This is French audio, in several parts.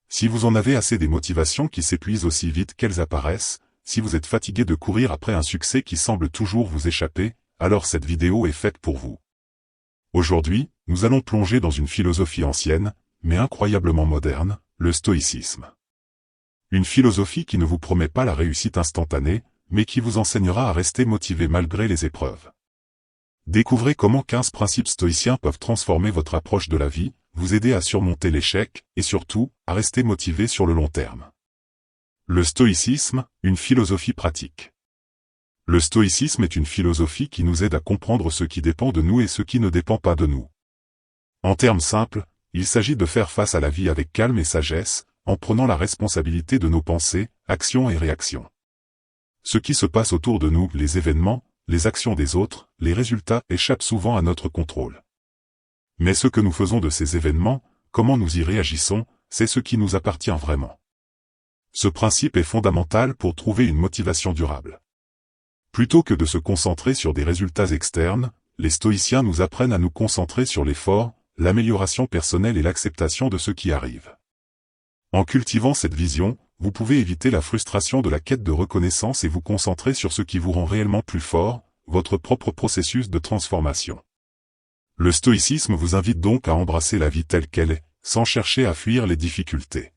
Si vous en avez assez des motivations qui s'épuisent aussi vite qu'elles apparaissent, si vous êtes fatigué de courir après un succès qui semble toujours vous échapper, alors cette vidéo est faite pour vous. Aujourd'hui, nous allons plonger dans une philosophie ancienne, mais incroyablement moderne, le stoïcisme. Une philosophie qui ne vous promet pas la réussite instantanée, mais qui vous enseignera à rester motivé malgré les épreuves. Découvrez comment 15 principes stoïciens peuvent transformer votre approche de la vie, vous aider à surmonter l'échec, et surtout, à rester motivé sur le long terme. Le stoïcisme, une philosophie pratique. Le stoïcisme est une philosophie qui nous aide à comprendre ce qui dépend de nous et ce qui ne dépend pas de nous. En termes simples, il s'agit de faire face à la vie avec calme et sagesse, en prenant la responsabilité de nos pensées, actions et réactions. Ce qui se passe autour de nous, les événements, les actions des autres, les résultats échappent souvent à notre contrôle. Mais ce que nous faisons de ces événements, comment nous y réagissons, c'est ce qui nous appartient vraiment. Ce principe est fondamental pour trouver une motivation durable. Plutôt que de se concentrer sur des résultats externes, les stoïciens nous apprennent à nous concentrer sur l'effort, l'amélioration personnelle et l'acceptation de ce qui arrive. En cultivant cette vision, vous pouvez éviter la frustration de la quête de reconnaissance et vous concentrer sur ce qui vous rend réellement plus fort, votre propre processus de transformation. Le stoïcisme vous invite donc à embrasser la vie telle qu'elle est, sans chercher à fuir les difficultés.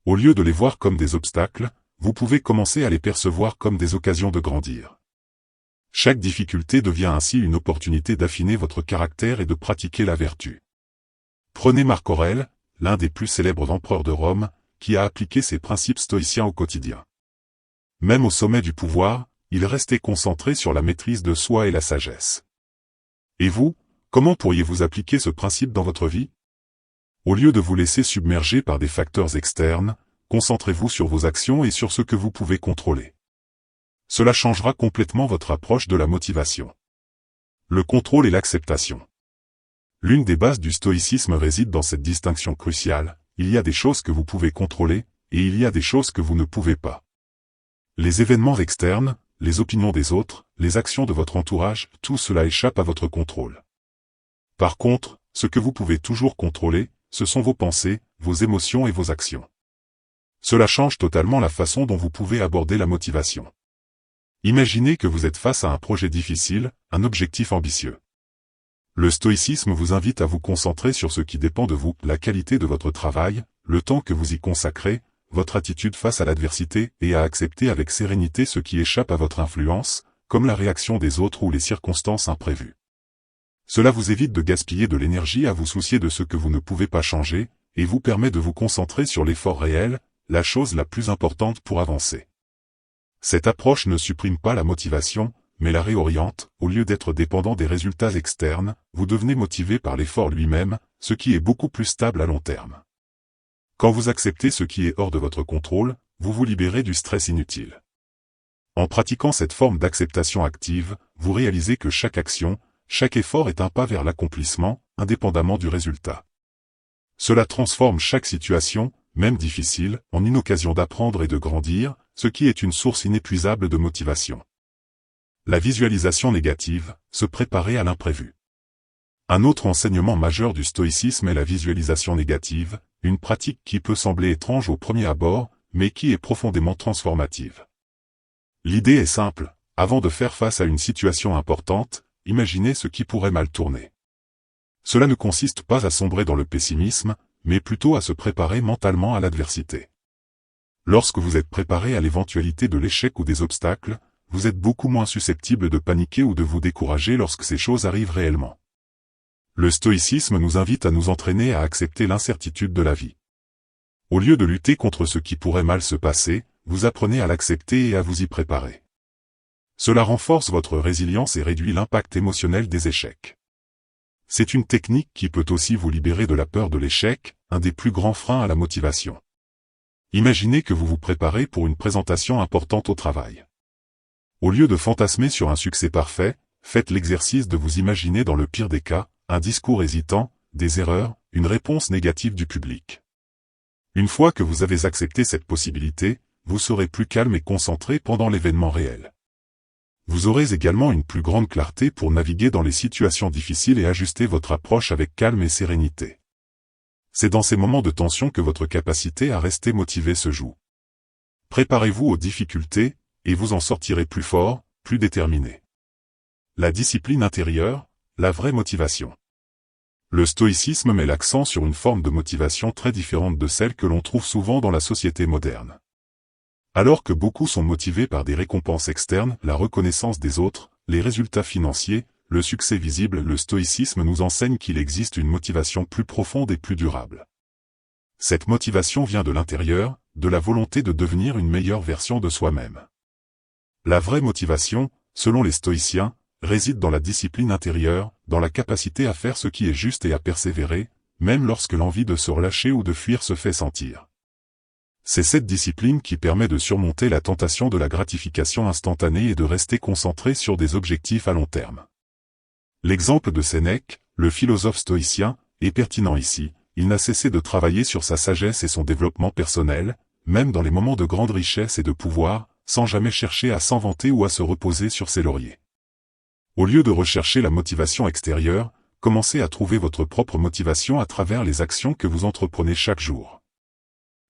Au lieu de les voir comme des obstacles, vous pouvez commencer à les percevoir comme des occasions de grandir. Chaque difficulté devient ainsi une opportunité d'affiner votre caractère et de pratiquer la vertu. Prenez Marc Aurèle, l'un des plus célèbres empereurs de Rome, qui a appliqué ces principes stoïciens au quotidien. Même au sommet du pouvoir, il restait concentré sur la maîtrise de soi et la sagesse. Et vous, comment pourriez-vous appliquer ce principe dans votre vie? Au lieu de vous laisser submerger par des facteurs externes, concentrez-vous sur vos actions et sur ce que vous pouvez contrôler. Cela changera complètement votre approche de la motivation. Le contrôle et l'acceptation. L'une des bases du stoïcisme réside dans cette distinction cruciale, il y a des choses que vous pouvez contrôler, et il y a des choses que vous ne pouvez pas. Les événements externes, les opinions des autres, les actions de votre entourage, tout cela échappe à votre contrôle. Par contre, ce que vous pouvez toujours contrôler, ce sont vos pensées, vos émotions et vos actions. Cela change totalement la façon dont vous pouvez aborder la motivation. Imaginez que vous êtes face à un projet difficile, un objectif ambitieux. Le stoïcisme vous invite à vous concentrer sur ce qui dépend de vous, la qualité de votre travail, le temps que vous y consacrez, votre attitude face à l'adversité et à accepter avec sérénité ce qui échappe à votre influence, comme la réaction des autres ou les circonstances imprévues. Cela vous évite de gaspiller de l'énergie à vous soucier de ce que vous ne pouvez pas changer, et vous permet de vous concentrer sur l'effort réel, la chose la plus importante pour avancer. Cette approche ne supprime pas la motivation, mais la réoriente, au lieu d'être dépendant des résultats externes, vous devenez motivé par l'effort lui-même, ce qui est beaucoup plus stable à long terme. Quand vous acceptez ce qui est hors de votre contrôle, vous vous libérez du stress inutile. En pratiquant cette forme d'acceptation active, vous réalisez que chaque action, chaque effort est un pas vers l'accomplissement, indépendamment du résultat. Cela transforme chaque situation, même difficile, en une occasion d'apprendre et de grandir, ce qui est une source inépuisable de motivation. La visualisation négative, se préparer à l'imprévu. Un autre enseignement majeur du stoïcisme est la visualisation négative, une pratique qui peut sembler étrange au premier abord, mais qui est profondément transformative. L'idée est simple, avant de faire face à une situation importante, imaginez ce qui pourrait mal tourner. Cela ne consiste pas à sombrer dans le pessimisme, mais plutôt à se préparer mentalement à l'adversité. Lorsque vous êtes préparé à l'éventualité de l'échec ou des obstacles, vous êtes beaucoup moins susceptible de paniquer ou de vous décourager lorsque ces choses arrivent réellement. Le stoïcisme nous invite à nous entraîner à accepter l'incertitude de la vie. Au lieu de lutter contre ce qui pourrait mal se passer, vous apprenez à l'accepter et à vous y préparer. Cela renforce votre résilience et réduit l'impact émotionnel des échecs. C'est une technique qui peut aussi vous libérer de la peur de l'échec, un des plus grands freins à la motivation. Imaginez que vous vous préparez pour une présentation importante au travail. Au lieu de fantasmer sur un succès parfait, faites l'exercice de vous imaginer dans le pire des cas, un discours hésitant, des erreurs, une réponse négative du public. Une fois que vous avez accepté cette possibilité, vous serez plus calme et concentré pendant l'événement réel. Vous aurez également une plus grande clarté pour naviguer dans les situations difficiles et ajuster votre approche avec calme et sérénité. C'est dans ces moments de tension que votre capacité à rester motivé se joue. Préparez-vous aux difficultés, et vous en sortirez plus fort, plus déterminé. La discipline intérieure, la vraie motivation. Le stoïcisme met l'accent sur une forme de motivation très différente de celle que l'on trouve souvent dans la société moderne. Alors que beaucoup sont motivés par des récompenses externes, la reconnaissance des autres, les résultats financiers, le succès visible, le stoïcisme nous enseigne qu'il existe une motivation plus profonde et plus durable. Cette motivation vient de l'intérieur, de la volonté de devenir une meilleure version de soi-même. La vraie motivation, selon les stoïciens, réside dans la discipline intérieure, dans la capacité à faire ce qui est juste et à persévérer, même lorsque l'envie de se relâcher ou de fuir se fait sentir. C'est cette discipline qui permet de surmonter la tentation de la gratification instantanée et de rester concentré sur des objectifs à long terme. L'exemple de Sénèque, le philosophe stoïcien, est pertinent ici. Il n'a cessé de travailler sur sa sagesse et son développement personnel, même dans les moments de grande richesse et de pouvoir, sans jamais chercher à s'envanter ou à se reposer sur ses lauriers. Au lieu de rechercher la motivation extérieure, commencez à trouver votre propre motivation à travers les actions que vous entreprenez chaque jour.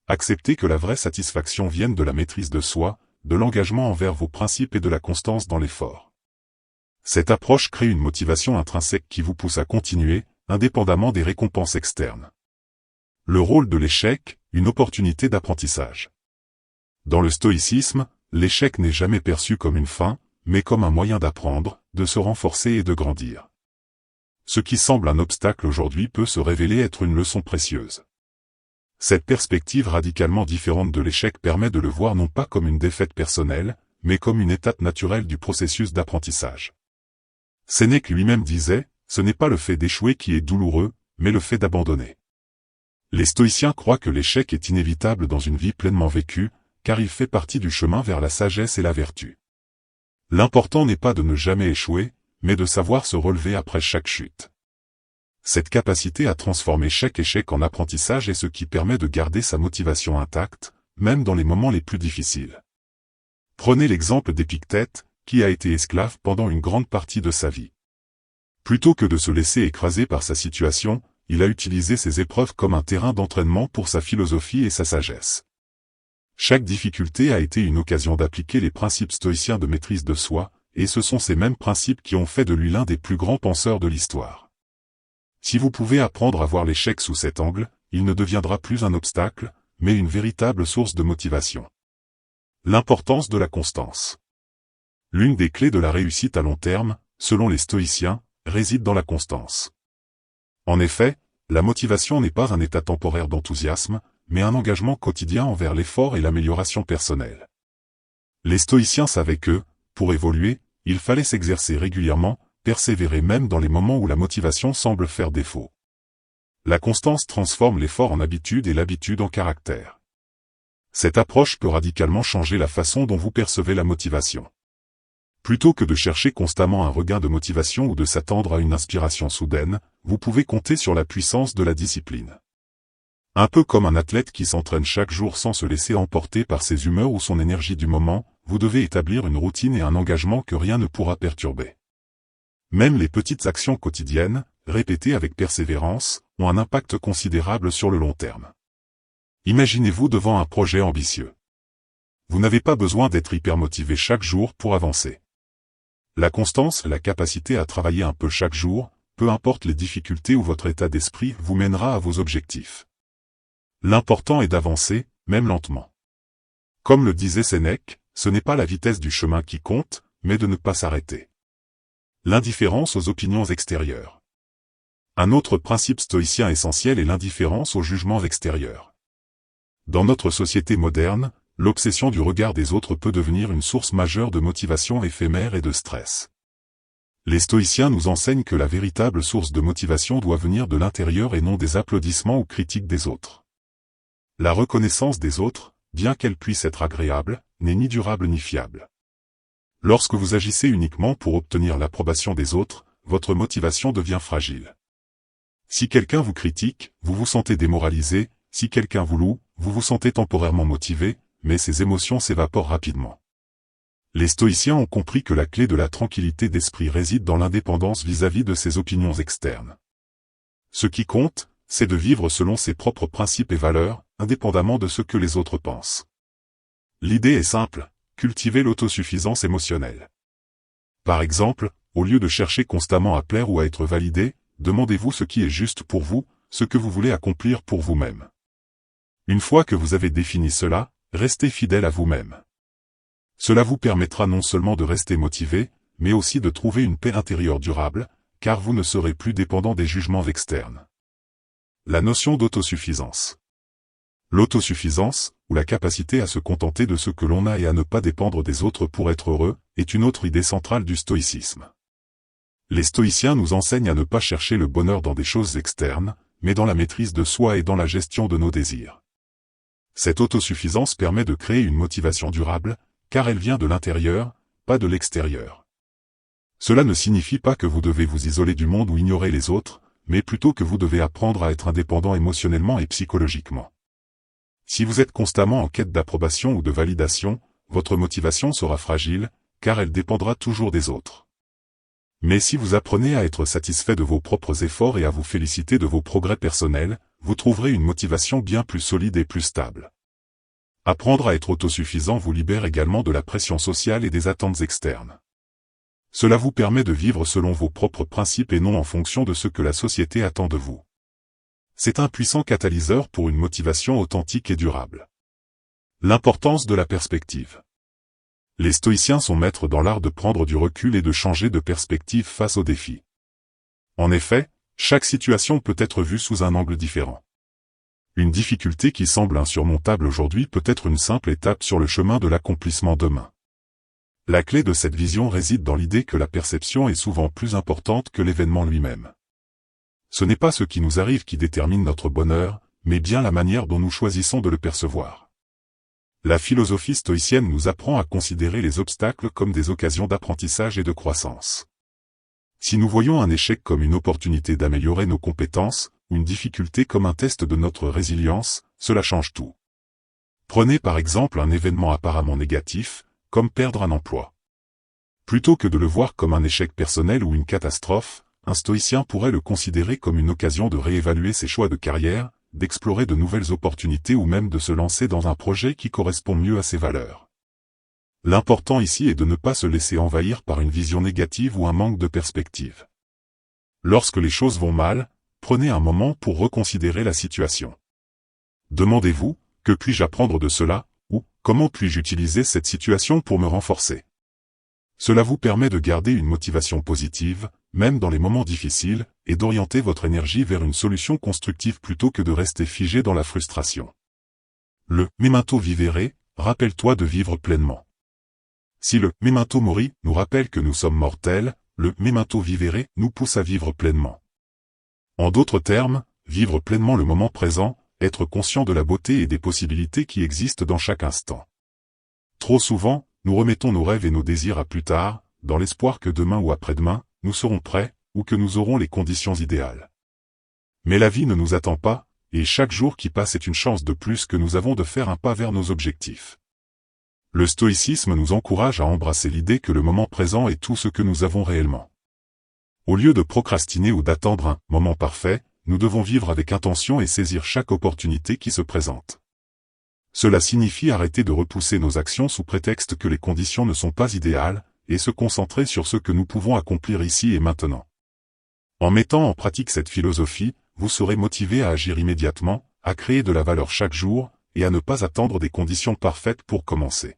Acceptez que la vraie satisfaction vienne de la maîtrise de soi, de l'engagement envers vos principes et de la constance dans l'effort. Cette approche crée une motivation intrinsèque qui vous pousse à continuer, indépendamment des récompenses externes. Le rôle de l'échec, une opportunité d'apprentissage. Dans le stoïcisme, l'échec n'est jamais perçu comme une fin, mais comme un moyen d'apprendre, de se renforcer et de grandir. Ce qui semble un obstacle aujourd'hui peut se révéler être une leçon précieuse. Cette perspective radicalement différente de l'échec permet de le voir non pas comme une défaite personnelle, mais comme une étape naturelle du processus d'apprentissage. Sénèque lui-même disait, ce n'est pas le fait d'échouer qui est douloureux, mais le fait d'abandonner. Les stoïciens croient que l'échec est inévitable dans une vie pleinement vécue, car il fait partie du chemin vers la sagesse et la vertu. L'important n'est pas de ne jamais échouer, mais de savoir se relever après chaque chute. Cette capacité à transformer chaque échec en apprentissage est ce qui permet de garder sa motivation intacte, même dans les moments les plus difficiles. Prenez l'exemple d'Épictète, qui a été esclave pendant une grande partie de sa vie. Plutôt que de se laisser écraser par sa situation, il a utilisé ces épreuves comme un terrain d'entraînement pour sa philosophie et sa sagesse. Chaque difficulté a été une occasion d'appliquer les principes stoïciens de maîtrise de soi, et ce sont ces mêmes principes qui ont fait de lui l'un des plus grands penseurs de l'histoire. Si vous pouvez apprendre à voir l'échec sous cet angle, il ne deviendra plus un obstacle, mais une véritable source de motivation. L'importance de la constance. L'une des clés de la réussite à long terme, selon les stoïciens, réside dans la constance. En effet, la motivation n'est pas un état temporaire d'enthousiasme, mais un engagement quotidien envers l'effort et l'amélioration personnelle. Les stoïciens savaient que, pour évoluer, il fallait s'exercer régulièrement, persévérer même dans les moments où la motivation semble faire défaut. La constance transforme l'effort en habitude et l'habitude en caractère. Cette approche peut radicalement changer la façon dont vous percevez la motivation. Plutôt que de chercher constamment un regain de motivation ou de s'attendre à une inspiration soudaine, vous pouvez compter sur la puissance de la discipline. Un peu comme un athlète qui s'entraîne chaque jour sans se laisser emporter par ses humeurs ou son énergie du moment, vous devez établir une routine et un engagement que rien ne pourra perturber. Même les petites actions quotidiennes, répétées avec persévérance, ont un impact considérable sur le long terme. Imaginez-vous devant un projet ambitieux. Vous n'avez pas besoin d'être hyper motivé chaque jour pour avancer. La constance, la capacité à travailler un peu chaque jour, peu importe les difficultés ou votre état d'esprit, vous mènera à vos objectifs. L'important est d'avancer, même lentement. Comme le disait Sénèque, ce n'est pas la vitesse du chemin qui compte, mais de ne pas s'arrêter. L'indifférence aux opinions extérieures. Un autre principe stoïcien essentiel est l'indifférence aux jugements extérieurs. Dans notre société moderne, l'obsession du regard des autres peut devenir une source majeure de motivation éphémère et de stress. Les stoïciens nous enseignent que la véritable source de motivation doit venir de l'intérieur et non des applaudissements ou critiques des autres. La reconnaissance des autres, bien qu'elle puisse être agréable, n'est ni durable ni fiable. Lorsque vous agissez uniquement pour obtenir l'approbation des autres, votre motivation devient fragile. Si quelqu'un vous critique, vous vous sentez démoralisé, si quelqu'un vous loue, vous vous sentez temporairement motivé, mais ces émotions s'évaporent rapidement. Les stoïciens ont compris que la clé de la tranquillité d'esprit réside dans l'indépendance vis-à-vis de ces opinions externes. Ce qui compte, c'est de vivre selon ses propres principes et valeurs, indépendamment de ce que les autres pensent. L'idée est simple, cultiver l'autosuffisance émotionnelle. Par exemple, au lieu de chercher constamment à plaire ou à être validé, demandez-vous ce qui est juste pour vous, ce que vous voulez accomplir pour vous-même. Une fois que vous avez défini cela, restez fidèle à vous-même. Cela vous permettra non seulement de rester motivé, mais aussi de trouver une paix intérieure durable, car vous ne serez plus dépendant des jugements externes. La notion d'autosuffisance. L'autosuffisance, ou la capacité à se contenter de ce que l'on a et à ne pas dépendre des autres pour être heureux, est une autre idée centrale du stoïcisme. Les stoïciens nous enseignent à ne pas chercher le bonheur dans des choses externes, mais dans la maîtrise de soi et dans la gestion de nos désirs. Cette autosuffisance permet de créer une motivation durable, car elle vient de l'intérieur, pas de l'extérieur. Cela ne signifie pas que vous devez vous isoler du monde ou ignorer les autres, mais plutôt que vous devez apprendre à être indépendant émotionnellement et psychologiquement. Si vous êtes constamment en quête d'approbation ou de validation, votre motivation sera fragile, car elle dépendra toujours des autres. Mais si vous apprenez à être satisfait de vos propres efforts et à vous féliciter de vos progrès personnels, vous trouverez une motivation bien plus solide et plus stable. Apprendre à être autosuffisant vous libère également de la pression sociale et des attentes externes. Cela vous permet de vivre selon vos propres principes et non en fonction de ce que la société attend de vous. C'est un puissant catalyseur pour une motivation authentique et durable. L'importance de la perspective. Les stoïciens sont maîtres dans l'art de prendre du recul et de changer de perspective face aux défis. En effet, chaque situation peut être vue sous un angle différent. Une difficulté qui semble insurmontable aujourd'hui peut être une simple étape sur le chemin de l'accomplissement demain. La clé de cette vision réside dans l'idée que la perception est souvent plus importante que l'événement lui-même. Ce n'est pas ce qui nous arrive qui détermine notre bonheur, mais bien la manière dont nous choisissons de le percevoir. La philosophie stoïcienne nous apprend à considérer les obstacles comme des occasions d'apprentissage et de croissance. Si nous voyons un échec comme une opportunité d'améliorer nos compétences, ou une difficulté comme un test de notre résilience, cela change tout. Prenez par exemple un événement apparemment négatif, comme perdre un emploi. Plutôt que de le voir comme un échec personnel ou une catastrophe, un stoïcien pourrait le considérer comme une occasion de réévaluer ses choix de carrière, d'explorer de nouvelles opportunités ou même de se lancer dans un projet qui correspond mieux à ses valeurs. L'important ici est de ne pas se laisser envahir par une vision négative ou un manque de perspective. Lorsque les choses vont mal, prenez un moment pour reconsidérer la situation. Demandez-vous, que puis-je apprendre de cela, ou comment puis-je utiliser cette situation pour me renforcer? Cela vous permet de garder une motivation positive, même dans les moments difficiles, et d'orienter votre énergie vers une solution constructive plutôt que de rester figé dans la frustration. Le « memento vivere » rappelle-toi de vivre pleinement. Si le « memento mori » nous rappelle que nous sommes mortels, le « memento vivere » nous pousse à vivre pleinement. En d'autres termes, vivre pleinement le moment présent, être conscient de la beauté et des possibilités qui existent dans chaque instant. Trop souvent, nous remettons nos rêves et nos désirs à plus tard, dans l'espoir que demain ou après-demain, nous serons prêts, ou que nous aurons les conditions idéales. Mais la vie ne nous attend pas, et chaque jour qui passe est une chance de plus que nous avons de faire un pas vers nos objectifs. Le stoïcisme nous encourage à embrasser l'idée que le moment présent est tout ce que nous avons réellement. Au lieu de procrastiner ou d'attendre un moment parfait, nous devons vivre avec intention et saisir chaque opportunité qui se présente. Cela signifie arrêter de repousser nos actions sous prétexte que les conditions ne sont pas idéales, et se concentrer sur ce que nous pouvons accomplir ici et maintenant. En mettant en pratique cette philosophie, vous serez motivé à agir immédiatement, à créer de la valeur chaque jour, et à ne pas attendre des conditions parfaites pour commencer.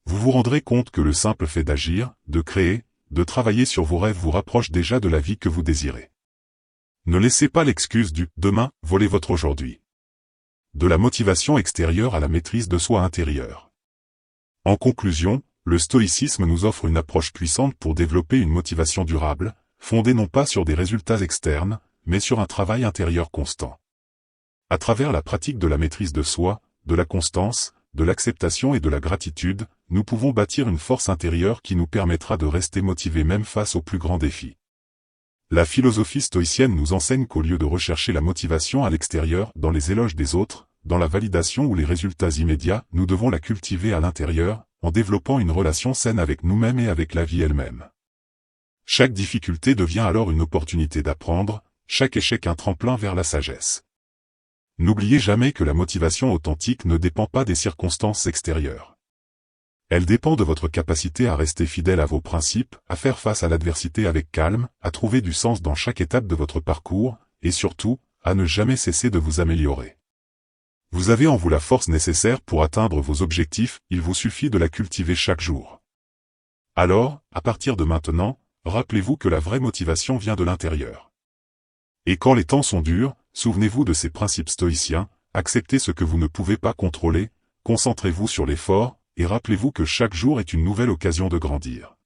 Vous vous rendrez compte que le simple fait d'agir, de créer, de travailler sur vos rêves vous rapproche déjà de la vie que vous désirez. Ne laissez pas l'excuse du « demain » voler votre aujourd'hui. De la motivation extérieure à la maîtrise de soi intérieure. En conclusion, le stoïcisme nous offre une approche puissante pour développer une motivation durable, fondée non pas sur des résultats externes, mais sur un travail intérieur constant. À travers la pratique de la maîtrise de soi, de la constance, de l'acceptation et de la gratitude, nous pouvons bâtir une force intérieure qui nous permettra de rester motivés même face aux plus grands défis. La philosophie stoïcienne nous enseigne qu'au lieu de rechercher la motivation à l'extérieur, dans les éloges des autres, dans la validation ou les résultats immédiats, nous devons la cultiver à l'intérieur, en développant une relation saine avec nous-mêmes et avec la vie elle-même. Chaque difficulté devient alors une opportunité d'apprendre, chaque échec un tremplin vers la sagesse. N'oubliez jamais que la motivation authentique ne dépend pas des circonstances extérieures. Elle dépend de votre capacité à rester fidèle à vos principes, à faire face à l'adversité avec calme, à trouver du sens dans chaque étape de votre parcours, et surtout, à ne jamais cesser de vous améliorer. Vous avez en vous la force nécessaire pour atteindre vos objectifs, il vous suffit de la cultiver chaque jour. Alors, à partir de maintenant, rappelez-vous que la vraie motivation vient de l'intérieur. Et quand les temps sont durs, souvenez-vous de ces principes stoïciens, acceptez ce que vous ne pouvez pas contrôler, concentrez-vous sur l'effort, et rappelez-vous que chaque jour est une nouvelle occasion de grandir.